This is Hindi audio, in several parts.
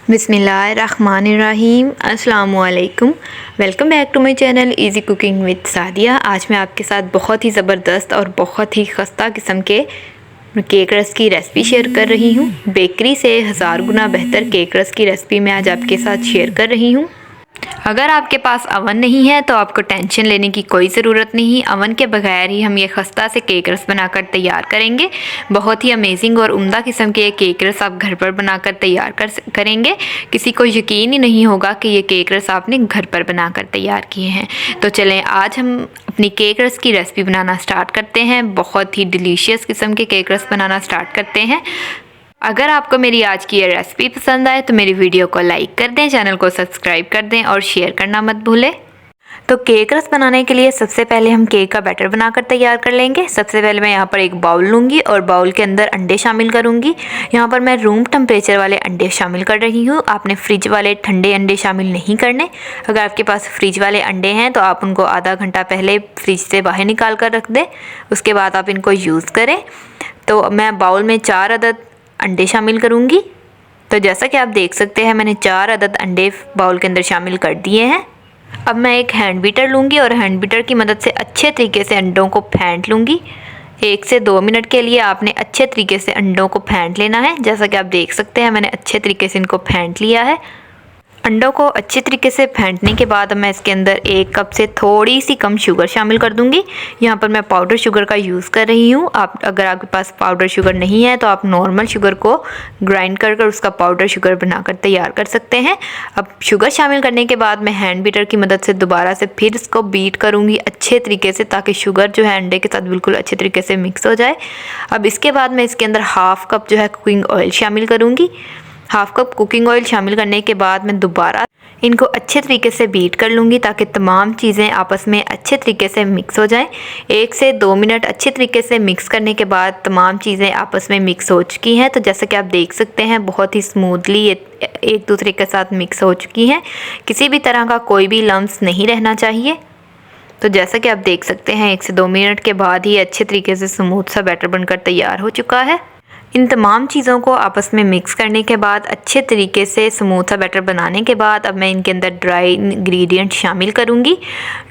बिस्मिल्लाहिर्रहमानिर्रहीम अस्सलामुअलैकुम। Welcome back to my channel easy cooking with Sadia. आज मैं आपके साथ बहुत ही ज़बरदस्त और बहुत ही खस्ता किस्म के केक रस की रेसिपी शेयर कर रही हूँ। बेकरी से हज़ार गुना बेहतर केक रस की रेसिपी मैं आज आपके साथ शेयर कर रही हूँ। अगर आपके पास अवन नहीं है तो आपको टेंशन लेने की कोई ज़रूरत नहीं। अवन के बगैर ही हम ये खस्ता से केक रस बनाकर तैयार करेंगे। बहुत ही अमेजिंग और उम्दा किस्म के ये केक रस आप घर पर बनाकर तैयार करेंगे। किसी को यकीन ही नहीं होगा कि ये केक रस आपने घर पर बनाकर तैयार किए हैं। तो चलें आज हम अपनी केक रस की रेसिपी बनाना स्टार्ट करते हैं। बहुत ही डिलीशियस किस्म के केक रस बनाना स्टार्ट करते हैं। अगर आपको मेरी आज की ये रेसिपी पसंद आए तो मेरी वीडियो को लाइक कर दें, चैनल को सब्सक्राइब कर दें और शेयर करना मत भूलें। तो केक रस बनाने के लिए सबसे पहले हम केक का बैटर बनाकर तैयार कर लेंगे। सबसे पहले मैं यहाँ पर एक बाउल लूँगी और बाउल के अंदर अंडे शामिल करूँगी। यहाँ पर मैं रूम टेम्परेचर वाले अंडे शामिल कर रही हूँ। आपने फ्रिज वाले ठंडे अंडे शामिल नहीं करने। अगर आपके पास फ्रिज वाले अंडे हैं तो आप उनको आधा घंटा पहले फ्रिज से बाहर निकाल कर रख दें, उसके बाद आप इनको यूज़ करें। तो मैं बाउल में 4 अदद अंडे शामिल करूँगी। तो जैसा कि आप देख सकते हैं मैंने 4 अदद अंडे बाउल के अंदर शामिल कर दिए हैं। अब मैं एक हैंड बीटर लूँगी और हैंड बीटर की मदद से अच्छे तरीके से अंडों को फेंट लूँगी। 1 से 2 मिनट के लिए आपने अच्छे तरीके से अंडों को फेंट लेना है। जैसा कि आप देख सकते हैं मैंने अच्छे तरीके से इनको फेंट लिया है। अंडों को अच्छे तरीके से फेंटने के बाद मैं इसके अंदर 1 कप से थोड़ी सी कम शुगर शामिल कर दूंगी। यहाँ पर मैं पाउडर शुगर का यूज़ कर रही हूँ। अगर आपके पास पाउडर शुगर नहीं है तो आप नॉर्मल शुगर को ग्राइंड कर उसका पाउडर शुगर बनाकर तैयार कर सकते हैं। अब शुगर शामिल करने के बाद मैं हैंड बीटर की मदद से दोबारा से फिर इसको बीट करूँगी अच्छे तरीके से, ताकि शुगर जो है अंडे के साथ बिल्कुल अच्छे तरीके से मिक्स हो जाए। अब इसके बाद मैं इसके अंदर हाफ़ कप जो है कुकिंग ऑयल शामिल करूँगी। हाफ़ कप कुकिंग ऑयल शामिल करने के बाद मैं दोबारा इनको अच्छे तरीके से बीट कर लूँगी, ताकि तमाम चीज़ें आपस में अच्छे तरीके से मिक्स हो जाएं। 1 से 2 मिनट अच्छे तरीके से मिक्स करने के बाद तमाम चीज़ें आपस में मिक्स हो चुकी हैं। तो जैसा कि आप देख सकते हैं बहुत ही स्मूथली ये एक दूसरे के साथ मिक्स हो चुकी हैं। किसी भी तरह का कोई भी लम्स नहीं रहना चाहिए। तो जैसा कि आप देख सकते हैं 1 से 2 मिनट के बाद ही अच्छे तरीके से स्मूथ सा बैटर बनकर तैयार हो चुका है। इन तमाम चीज़ों को आपस में मिक्स करने के बाद अच्छे तरीके से स्मूथ सा बैटर बनाने के बाद अब मैं इनके अंदर ड्राई इंग्रेडिएंट शामिल करूँगी।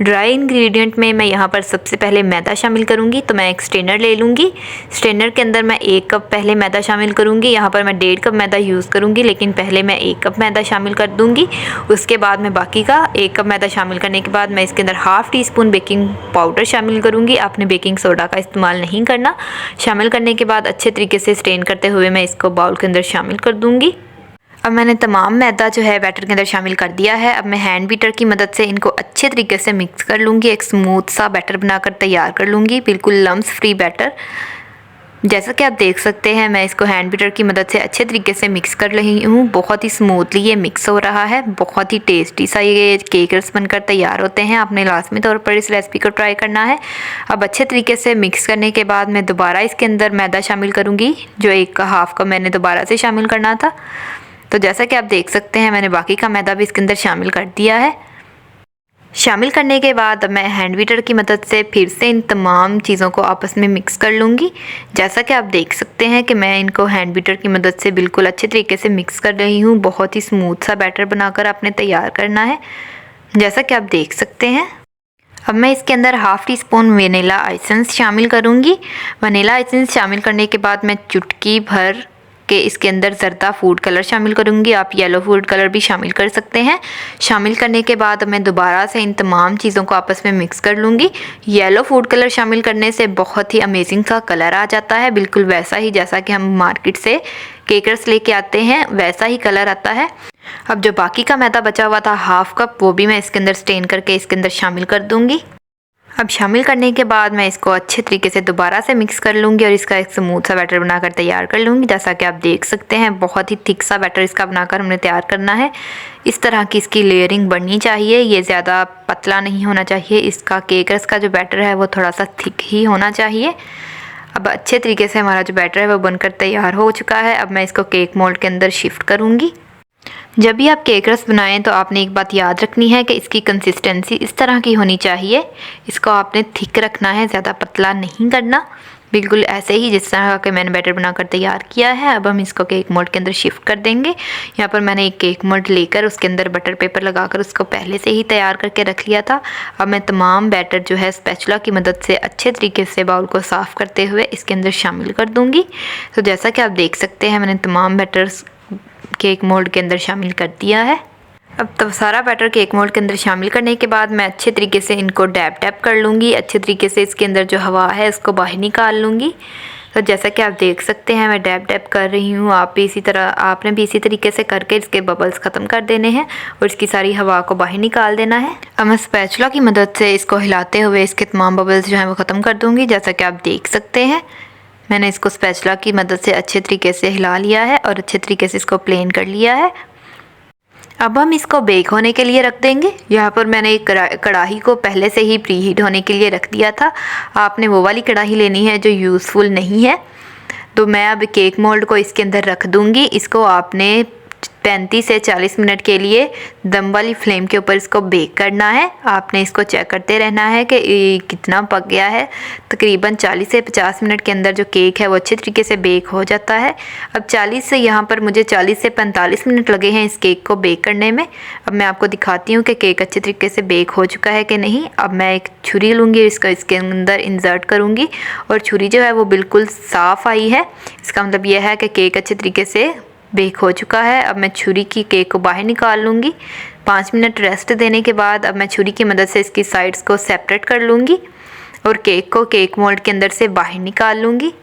ड्राई इंग्रेडिएंट में मैं यहाँ पर सबसे पहले मैदा शामिल करूँगी। तो मैं एक स्ट्रेनर ले लूँगी। स्ट्रेनर के अंदर मैं 1 कप पहले मैदा शामिल करूँगी। यहाँ पर मैं 1.5 कप मैदा यूज़ करूँगी, लेकिन पहले मैं 1 कप मैदा शामिल कर दूँगी। उसके बाद मैं बाकी का 1 कप मैदा शामिल करने के बाद मैं इसके अंदर half tea spoon baking powder शामिल करूँगी। आपने बेकिंग सोडा का इस्तेमाल नहीं करना। शामिल करने के बाद अच्छे तरीके से स्ट्रेन करते हुए मैं इसको बाउल के अंदर शामिल कर दूंगी। अब मैंने तमाम मैदा जो है बैटर के अंदर शामिल कर दिया है। अब मैं हैंड बीटर की मदद से इनको अच्छे तरीके से मिक्स कर लूँगी। एक स्मूथ सा बैटर बनाकर तैयार कर लूँगी, बिल्कुल लम्स फ्री बैटर। जैसा कि आप देख सकते हैं मैं इसको हैंड बीटर की मदद से अच्छे तरीके से मिक्स कर रही हूँ। बहुत ही स्मूथली ये मिक्स हो रहा है। बहुत ही टेस्टी सा ये केक रस बनकर तैयार होते हैं। आपने लाजमी तौर पर इस रेसिपी को ट्राई करना है। अब अच्छे तरीके से मिक्स करने के बाद मैं दोबारा इसके अंदर मैदा शामिल करूँगी, जो 1 हाफ़ कप मैंने दोबारा से शामिल करना था। तो जैसा कि आप देख सकते हैं मैंने बाकी का मैदा भी इसके अंदर शामिल कर दिया है। शामिल करने के बाद मैं हैंड बीटर की मदद से फिर से इन तमाम चीज़ों को आपस में मिक्स कर लूँगी। जैसा कि आप देख सकते हैं कि मैं इनको हैंड बीटर की मदद से बिल्कुल अच्छे तरीके से मिक्स कर रही हूँ। बहुत ही स्मूथ सा बैटर बनाकर आपने तैयार करना है, जैसा कि आप देख सकते हैं। अब मैं इसके अंदर half tea spoon vanilla essence शामिल करूँगी। वनीला एसेंस शामिल करने के बाद मैं चुटकी भर के इसके अंदर ज़रदा फूड कलर शामिल करूँगी। आप येलो फूड कलर भी शामिल कर सकते हैं। शामिल करने के बाद मैं दोबारा से इन तमाम चीज़ों को आपस में मिक्स कर लूँगी। येलो फूड कलर शामिल करने से बहुत ही अमेजिंग सा कलर आ जाता है, बिल्कुल वैसा ही जैसा कि हम मार्केट से केक रस लेके आते हैं वैसा ही कलर आता है। अब जो बाकी का मैदा बचा हुआ था हाफ़ कप, वो भी मैं इसके अंदर स्ट्रेन करके इसके अंदर शामिल कर दूँगी। अब शामिल करने के बाद मैं इसको अच्छे तरीके से दोबारा से मिक्स कर लूँगी और इसका एक स्मूथ सा बैटर बनाकर तैयार कर लूँगी। जैसा कि आप देख सकते हैं बहुत ही थिक सा बैटर इसका बनाकर हमने तैयार करना है। इस तरह की इसकी लेयरिंग बननी चाहिए, ये ज़्यादा पतला नहीं होना चाहिए। इसका केक रस का जो बैटर है वो थोड़ा सा थिक ही होना चाहिए। अब अच्छे तरीके से हमारा जो बैटर है वो बनकर तैयार हो चुका है। अब मैं इसको केक मोल्ड के अंदर शिफ्ट करूँगी। जब भी आप केक रस बनाएं तो आपने एक बात याद रखनी है कि इसकी कंसिस्टेंसी इस तरह की होनी चाहिए। इसको आपने थिक रखना है, ज़्यादा पतला नहीं करना। बिल्कुल ऐसे ही जिस तरह के मैंने बैटर बनाकर तैयार किया है। अब हम इसको केक मोल्ड के अंदर शिफ्ट कर देंगे। यहाँ पर मैंने एक केक मोल्ड लेकर उसके अंदर बटर पेपर लगाकर उसको पहले से ही तैयार करके रख लिया था। अब मैं तमाम बैटर जो है स्पैचुला की मदद से अच्छे तरीके से बाउल को साफ़ करते हुए इसके अंदर शामिल कर दूँगी। तो जैसा कि आप देख सकते हैं मैंने तमाम बैटर्स केक मोल्ड के अंदर शामिल कर दिया है। अब तो सारा बैटर केक मोल्ड के अंदर शामिल करने के बाद मैं अच्छे तरीके से इनको डैप डैप कर लूँगी। अच्छे तरीके से इसके अंदर जो हवा है उसको बाहर निकाल लूँगी। तो जैसा कि आप देख सकते हैं मैं डैप डैप कर रही हूँ। आपने भी इसी तरीके से करके इसके बबल्स ख़त्म कर देने हैं और इसकी सारी हवा को बाहर निकाल देना है। अब मैं स्पैचुला की मदद से इसको हिलाते हुए इसके तमाम बबल्स जो हैं वो ख़त्म कर दूँगी। जैसा कि आप देख सकते हैं मैंने इसको स्पैचुला की मदद से अच्छे तरीके से हिला लिया है और अच्छे तरीके से इसको प्लेन कर लिया है। अब हम इसको बेक होने के लिए रख देंगे। यहाँ पर मैंने एक कढ़ाई को पहले से ही प्री हीट होने के लिए रख दिया था। आपने वो वाली कढ़ाई लेनी है जो यूज़फुल नहीं है। तो मैं अब केक मोल्ड को इसके अंदर रख दूँगी। इसको आपने 35 से 40 मिनट के लिए दम वाली फ्लेम के ऊपर इसको बेक करना है। आपने इसको चेक करते रहना है कि कितना पक गया है। तकरीबन 40 से 50 मिनट के अंदर जो केक है वो अच्छे तरीके से बेक हो जाता है। अब 40 से यहाँ पर मुझे 40 से 45 मिनट लगे हैं इस केक को बेक करने में। अब मैं आपको दिखाती हूँ कि केक अच्छे तरीके से बेक हो चुका है कि नहीं। अब मैं एक छुरी लूँगी, इसको इसके अंदर इंसर्ट करूँगी और छुरी जो है वो बिल्कुल साफ़ आई है। इसका मतलब यह है कि केक अच्छे तरीके से बेक हो चुका है। अब मैं छुरी की केक को बाहर निकाल लूँगी। 5 मिनट रेस्ट देने के बाद अब मैं छुरी की मदद से इसकी साइड्स को सेपरेट कर लूँगी और केक को केक मोल्ड के अंदर से बाहर निकाल लूँगी।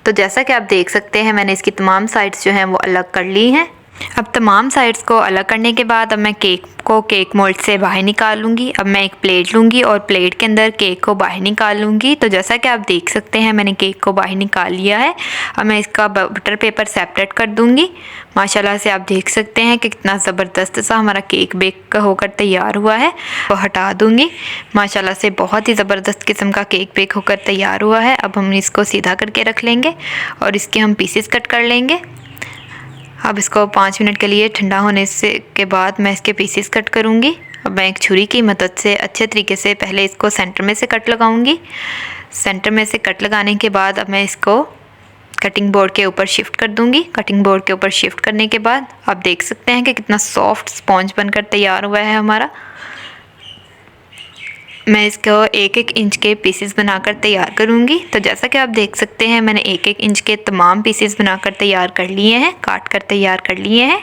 तो जैसा कि आप देख सकते हैं मैंने इसकी तमाम साइड्स जो हैं वो अलग कर ली हैं। अब तमाम साइड्स को अलग करने के बाद अब मैं केक को केक मोल्ड से बाहर निकाल लूँगी। अब मैं एक प्लेट लूँगी और प्लेट के अंदर केक को बाहर निकाल लूँगी। तो जैसा कि आप देख सकते हैं मैंने केक को बाहर निकाल लिया है। अब मैं इसका बटर पेपर सेपरेट कर दूँगी। माशाल्लाह से आप देख सकते हैं कि कितना ज़बरदस्त सा हमारा केक बेक होकर तैयार हुआ है। तो हटा दूँगी। माशाल्लाह से बहुत ही ज़बरदस्त किस्म का केक बेक होकर तैयार हुआ है। अब हम इसको सीधा करके रख लेंगे और इसके हम पीसेस कट कर लेंगे। अब इसको 5 मिनट के लिए ठंडा होने से के बाद मैं इसके पीसेस कट करूँगी। अब मैं एक छुरी की मदद से अच्छे तरीके से पहले इसको सेंटर में से कट लगाऊंगी। सेंटर में से कट लगाने के बाद अब मैं इसको कटिंग बोर्ड के ऊपर शिफ्ट कर दूंगी। कटिंग बोर्ड के ऊपर शिफ्ट करने के बाद आप देख सकते हैं कि कितना सॉफ्ट स्पॉन्ज बनकर तैयार हुआ है हमारा। मैं इसको 1-1 इंच के पीसेस बनाकर तैयार करूंगी। तो जैसा कि आप देख सकते हैं मैंने 1-1 इंच के तमाम पीसेस बनाकर तैयार कर लिए हैं, काट कर तैयार कर लिए हैं।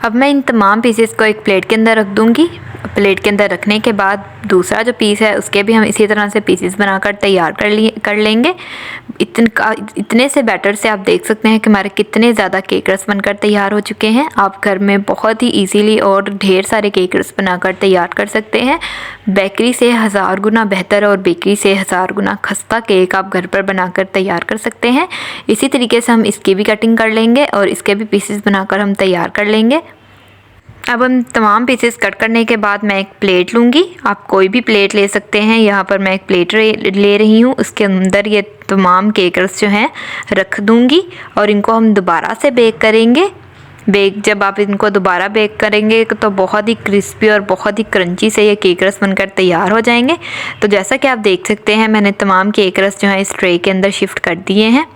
अब मैं इन तमाम पीसेस को एक प्लेट के अंदर रख दूंगी। प्लेट के अंदर रखने के बाद दूसरा जो पीस है उसके भी हम इसी तरह से पीसेस बनाकर तैयार कर लेंगे। इतने से बैटर से आप देख सकते हैं कि हमारे कितने ज़्यादा केकर्स बनकर तैयार हो चुके हैं। आप घर में बहुत ही इजीली और ढेर सारे केकर्स बनाकर तैयार कर सकते हैं। बेकरी से 1000 गुना बेहतर और बेकरी से 1000 गुना खस्ता केक आप घर पर बनाकर तैयार कर सकते हैं। इसी तरीके से हम इसकी भी कटिंग कर लेंगे और इसके भी पीसेस बनाकर हम तैयार कर लेंगे। अब हम तमाम पीसेस कट करने के बाद मैं एक प्लेट लूँगी। आप कोई भी प्लेट ले सकते हैं। यहाँ पर मैं एक प्लेट ले रही हूँ। उसके अंदर ये तमाम केकर्स जो हैं रख दूँगी और इनको हम दोबारा से बेक करेंगे। जब आप इनको दोबारा बेक करेंगे तो बहुत ही क्रिस्पी और बहुत ही क्रंची से ये केकर्स बनकर तैयार हो जाएंगे। तो जैसा कि आप देख सकते हैं मैंने तमाम केकर्स जो हैं इस ट्रे के अंदर शिफ्ट कर दिए हैं।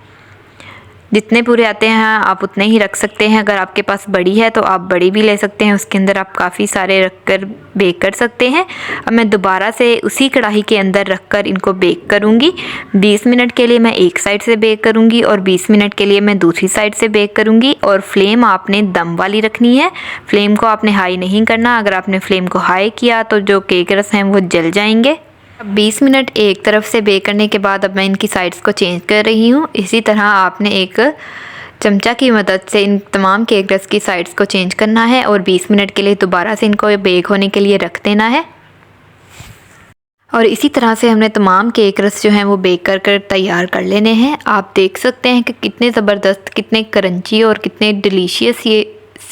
जितने पूरे आते हैं आप उतने ही रख सकते हैं। अगर आपके पास बड़ी है तो आप बड़ी भी ले सकते हैं, उसके अंदर आप काफ़ी सारे रखकर बेक कर सकते हैं। अब मैं दोबारा से उसी कढ़ाई के अंदर रखकर इनको बेक करूंगी। 20 मिनट के लिए मैं एक साइड से बेक करूंगी और 20 मिनट के लिए मैं दूसरी साइड से बेक करूंगी। और फ्लेम आपने दम वाली रखनी है। फ्लेम को आपने हाई नहीं करना। अगर आपने फ्लेम को हाई किया तो जो केकर्स हैं वो जल जाएंगे। 20 मिनट एक तरफ से बेक करने के बाद अब मैं इनकी साइड्स को चेंज कर रही हूँ। इसी तरह आपने एक चमचा की मदद से इन तमाम केकर्स की साइड्स को चेंज करना है और 20 मिनट के लिए दोबारा से इनको बेक होने के लिए रख देना है। और इसी तरह से हमने तमाम केकर्स जो हैं वो बेक कर तैयार कर लेने हैं। आप देख सकते हैं कि कितने ज़बरदस्त, कितने क्रंची और कितने डिलीशियस ये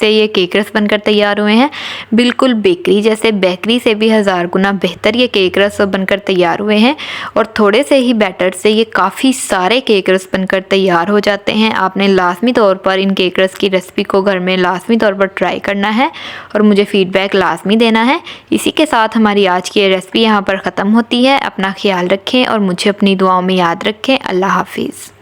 से ये केक रस बनकर तैयार हुए हैं। बिल्कुल बेकरी जैसे, बेकरी से भी 1000 गुना बेहतर ये केक रस बनकर तैयार हुए हैं और थोड़े से ही बैटर से ये काफ़ी सारे केक रस बनकर तैयार हो जाते हैं। आपने लाजमी तौर पर इन केक रस की रेसिपी को घर में लाजमी तौर पर ट्राई करना है और मुझे फ़ीडबैक लाजमी देना है। इसी के साथ हमारी आज की रेसिपी यहाँ पर ख़त्म होती है। अपना ख्याल रखें और मुझे अपनी दुआओं में याद रखें। अल्लाह हाफिज़।